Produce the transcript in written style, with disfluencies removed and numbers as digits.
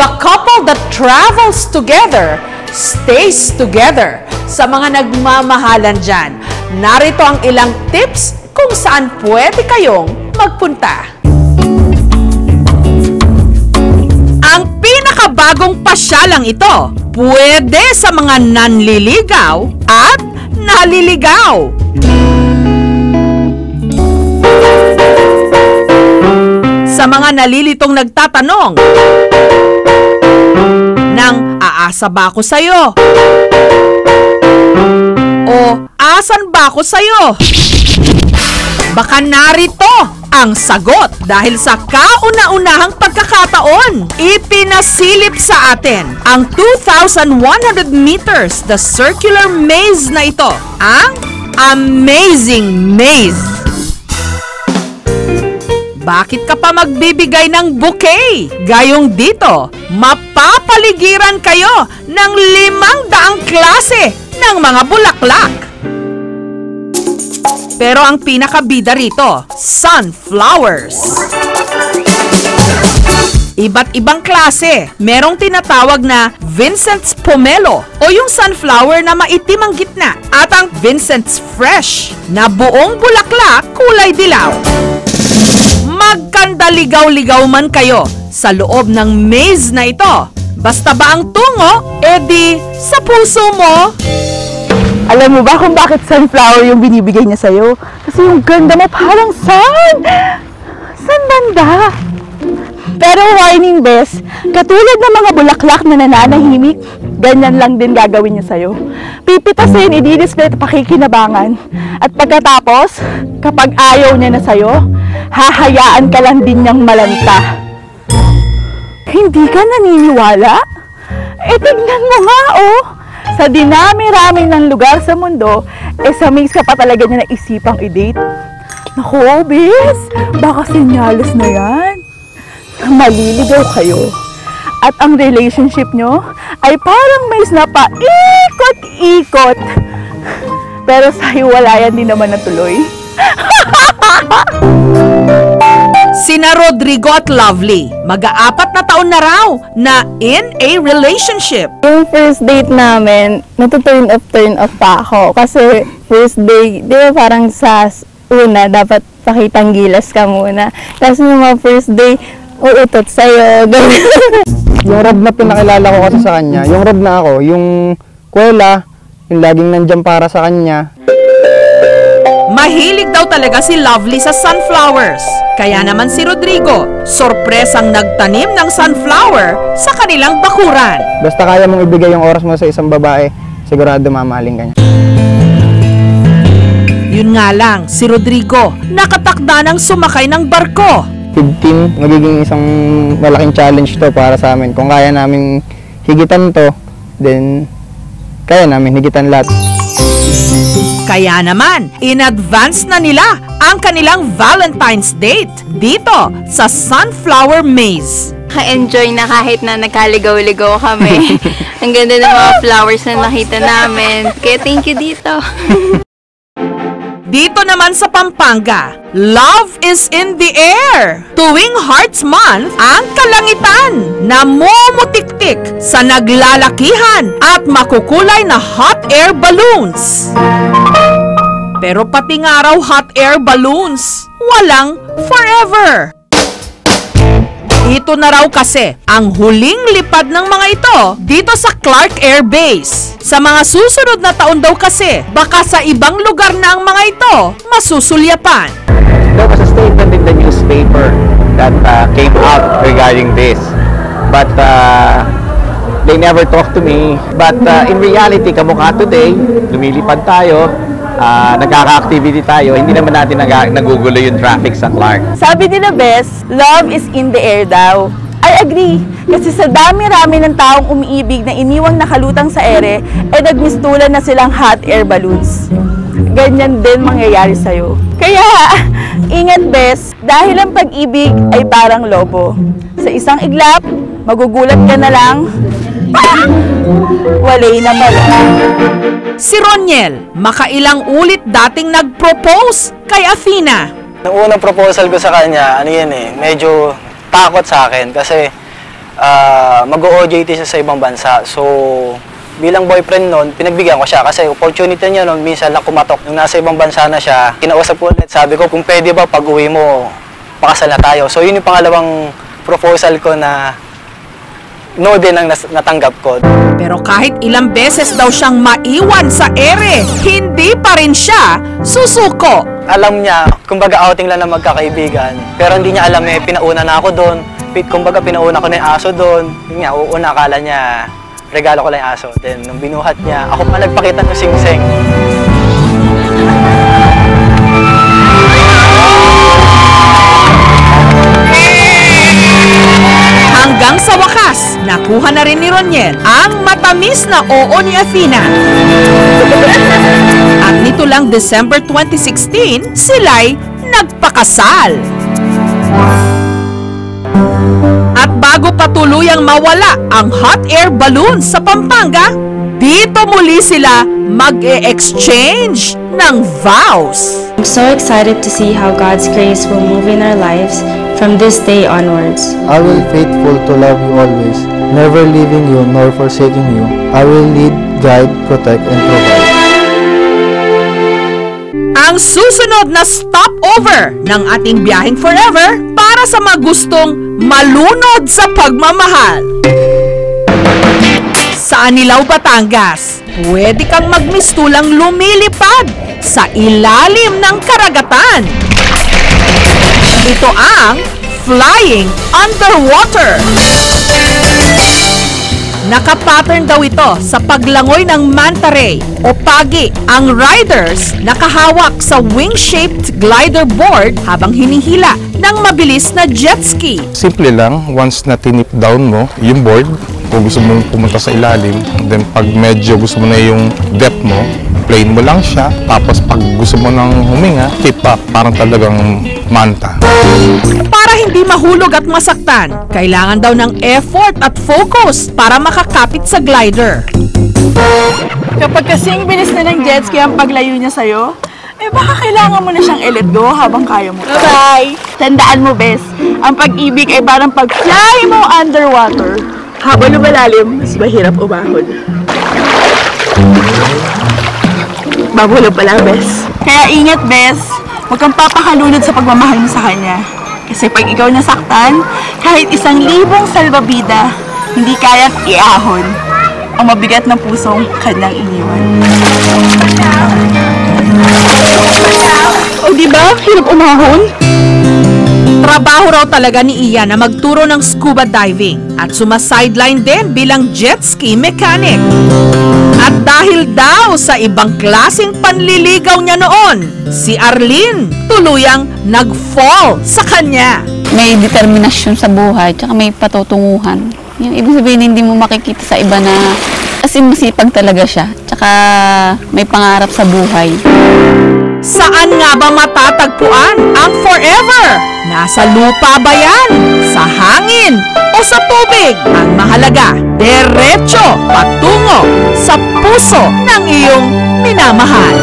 The couple that travels together stays together. Sa mga nagmamahalan dyan, narito ang ilang tips kung saan pwede kayong magpunta. Ang pinakabagong pasyalang ito, pwede sa mga nanliligaw at naliligaw. Sa mga nalilitong nagtatanong ng aasa ba ako sa'yo? O asan ba ako sa'yo? Baka narito ang sagot dahil sa kauna-unahang pagkakataon. Ipinasilip sa atin ang 2,100 meters, the circular maze na ito, ang Amazing Maze. Bakit ka pa magbibigay ng bouquet? Gayong dito, mapapaligiran kayo ng 500 klase ng mga bulaklak. Pero ang pinakabida rito, sunflowers. Iba't ibang klase. Merong tinatawag na Vincent's Pomelo o yung sunflower na maitim ang gitna at ang Vincent's Fresh na buong bulaklak kulay dilaw. Magkandaligaw-ligaw man kayo sa loob ng maze na ito. Basta ba ang tungo, edi sa puso mo? Alam mo ba kung bakit sunflower yung binibigay niya sa'yo? Kasi yung ganda mo parang sun! San banda? Pero warning, Bes, katulad ng mga bulaklak na nananahimik, ganyan lang din gagawin niya sa'yo. Pipitasin, i-display at pakikinabangan. At pagkatapos, kapag ayaw niya na sa'yo, hahayaan ka lang din niyang malanta. Hindi ka naniniwala? Eh, tignan mo nga, oh! Sa dinami-rami ng lugar sa mundo, sa mix ka pa talaga niya naisipang i-date. Naku, Bes, baka sinyalos na yan. Maliligaw kayo. At ang relationship nyo ay parang maze na paikot-ikot. Pero sa hiwalayan din naman natuloy. Sina Rodrigo at Lovely, mag-4 na taon na raw na in a relationship. Yung first date namin, natuturn off pa ako. Kasi first day, di ba parang sa una, dapat pakitang gilas ka muna. Kasi yung mga first day, uutot sa'yo. Yung Rob na pinakilala ko kasi sa kanya, yung Rob na ako, yung Kuwela, yung laging nandyan para sa kanya. Mahilig daw talaga si Lovely sa sunflowers. Kaya naman si Rodrigo, sorpresang nagtanim ng sunflower sa kanilang bakuran. Basta kaya mong ibigay yung oras mo sa isang babae, sigurado mamahalin ka niya. Yun nga lang, si Rodrigo nakatakda ng sumakay ng barko. With team, magiging isang malaking challenge to para sa amin. Kung kaya namin higitan to, then kaya namin higitan lahat. Kaya naman, in advance na nila ang kanilang Valentine's date dito sa Sunflower Maze. Ka-enjoy na kahit na nagkaligaw-ligaw kami. Ang ganda ng mga flowers na nakita namin. Kaya thank you dito. Dito naman sa Pampanga, love is in the air. Tuwing Hearts Month, ang kalangitan na mumutiktik sa naglalakihan at makukulay na hot air balloons. Pero pati nga raw hot air balloons, walang forever. Ito na raw kasi ang huling lipad ng mga ito dito sa Clark Air Base. Sa mga susunod na taon daw kasi, baka sa ibang lugar na ang mga ito masusulyapan. There was a statement in the newspaper that came out regarding this. But they never talked to me. But in reality, kamukha today, lumilipad tayo, nagkaka-activity tayo, hindi naman natin nagugulo yung traffic sa Clark. Sabi nila, Bes, love is in the air daw. I agree. Kasi sa dami-rami ng taong umiibig na iniwang nakalutang sa ere, nagmistulan na silang hot air balloons. Ganyan din mangyayari sa'yo. Kaya, ingat, Bes, dahil ang pag-ibig ay parang lobo. Sa isang iglap, magugulat ka na lang, walay naman. Si Roniel, makailang ulit dating nag-propose kay Athena. Nung unang proposal ko sa kanya, medyo takot sa akin kasi mag-OJT siya sa ibang bansa. So, bilang boyfriend nun, pinagbigyan ko siya kasi opportunity niya nun, minsan lang kumatok. Nung nasa ibang bansa na siya, kinausap ko ulit, sabi ko, kung pwede ba pag uwi mo, pakasal na tayo. So, yun yung pangalawang proposal ko na no din ang natanggap ko. Pero kahit ilang beses daw siyang maiwan sa ere, hindi pa rin siya susuko. Alam niya, kumbaga outing lang na magkakaibigan, pero hindi niya alam pinauna na ako doon. Kumbaga pinauna ko na yung aso doon. Yun nga, uuna akala niya, regalo ko lang yung aso. Then, nung binuhat niya, ako pa nagpakita ng sing-sing. Hanggang sa wakas, nakuha na rin ni Roniel ang matamis na oo ni Athena. At nito lang December 2016, sila'y nagpakasal. At bago pa tuluyang mawala ang hot air balloon sa Pampanga, dito muli sila mag-e-exchange ng vows. I'm so excited to see how God's grace will move in our lives from this day onwards. I will faithful to love you always, never leaving you nor forsaking you. I will lead, guide, protect, and provide. Ang susunod na stopover ng ating biyaheng forever para sa mga gustong malunod sa pagmamahal. Sa Anilao, Batangas, pwede kang magmistulang lumilipad sa ilalim ng karagatan. Ito ang Flying Underwater. Nakapattern daw ito sa paglangoy ng manta ray o pagi. Ang riders nakahawak sa wing-shaped glider board habang hinihila ng mabilis na jet ski. Simple lang, once na tinip down mo yung board, kung gusto mong pumunta sa ilalim, then pag medyo gusto mo na yung depth mo, plane mo lang siya, tapos pag gusto mo nang huminga, tip up, parang talagang manta. Para hindi mahulog at masaktan, kailangan daw ng effort at focus para makakapit sa glider. Kapag kasing bilis na ng jet ski ang paglayo niya sa'yo, baka kailangan mo na siyang i-let go habang kaya mo. Bye! Tandaan mo, Bes, ang pag-ibig ay parang pag-fly mo underwater. Habang lumalalim, mas mahirap umahon. Babulo pala, Bes. Kaya ingat, Bes. Huwag kang papakalunod sa pagmamahal mo sa kanya. Kasi pag ikaw nasaktan, kahit 1,000 salbabida, hindi kayang iahon ang mabigat ng pusong kanyang iniwan. O diba? Hirap umahon? Trabaho raw talaga ni Ian na magturo ng scuba diving at sumasideline din bilang jet ski mechanic. At dahil daw sa ibang klaseng panliligaw niya noon, si Arlene tuluyang nag-fall sa kanya. May determinasyon sa buhay, tsaka may patutunguhan. Yung ibig sabihin, hindi mo makikita sa iba na kasi masipag talaga siya, tsaka may pangarap sa buhay. Saan nga ba matatagpuan ang forever? Nasa lupa ba yan? Sa hangin? O sa tubig? Ang mahalaga, diretso patungo sa puso ng iyong minamahal.